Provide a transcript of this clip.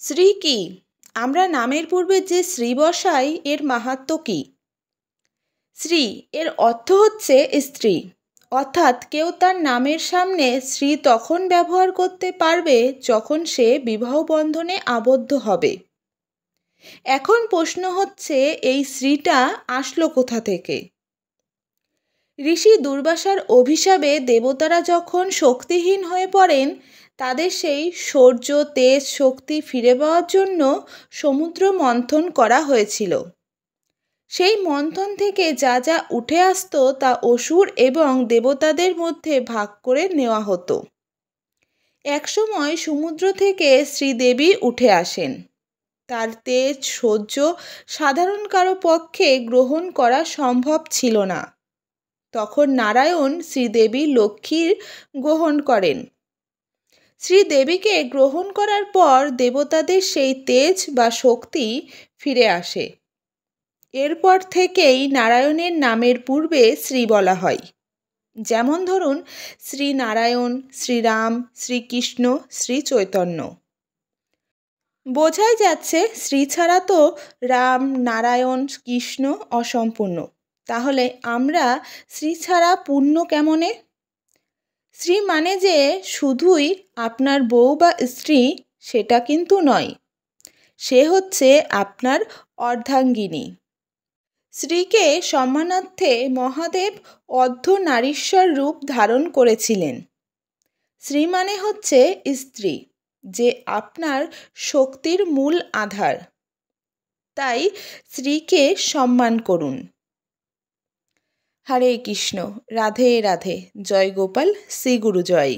শ্রী কি? আমরা নামের পূর্বে যে শ্রী বসাই এর মাহাত্ম্য কি? শ্রী এর অর্থ হচ্ছে স্ত্রী, অর্থাৎ কেউ তার নামের সামনে শ্রী তখন ব্যবহার করতে পারবে যখন সে বিবাহ বন্ধনে আবদ্ধ হবে। এখন প্রশ্ন হচ্ছে, এই শ্রীটা আসলো কোথা থেকে? ঋষি দুর্বাসার অভিশাপে দেবতারা যখন শক্তিহীন হয়ে পড়েন, তাদের সেই শৌর্য তেজ শক্তি ফিরে পাওয়ার জন্য সমুদ্র মন্থন করা হয়েছিল। সেই মন্থন থেকে যা যা উঠে আসতো তা অসুর এবং দেবতাদের মধ্যে ভাগ করে নেওয়া হতো। একসময় সমুদ্র থেকে শ্রীদেবী উঠে আসেন। তার তেজ সহ্য সাধারণ কারো পক্ষে গ্রহণ করা সম্ভব ছিল না। তখন নারায়ণ শ্রীদেবী লক্ষ্মীর গ্রহণ করেন। শ্রীদেবীকে গ্রহণ করার পর দেবতাদের সেই তেজ বা শক্তি ফিরে আসে। এরপর থেকেই নারায়ণের নামের পূর্বে শ্রী বলা হয়। যেমন ধরুন, শ্রী নারায়ণ, শ্রীরাম, শ্রীকৃষ্ণ, শ্রী চৈতন্য। বোঝাই যাচ্ছে শ্রী ছাড়া তো রাম, নারায়ণ, কৃষ্ণ অসম্পূর্ণ। তাহলে আমরা শ্রী ছাড়া পূর্ণ কেমনে? শ্রী মানে যে শুধুই আপনার বউ বা স্ত্রী, সেটা কিন্তু নয়। সে হচ্ছে আপনার অর্ধাঙ্গিনী। শ্রীকে সম্মানার্থে মহাদেব অর্ধনারীশ্বর রূপ ধারণ করেছিলেন। শ্রী মানে হচ্ছে স্ত্রী, যে আপনার শক্তির মূল আধার। তাই শ্রীকে সম্মান করুন। হরে কৃষ্ণ, রাধে রাধে, জয় গোপাল, শ্রী গুরু জয়।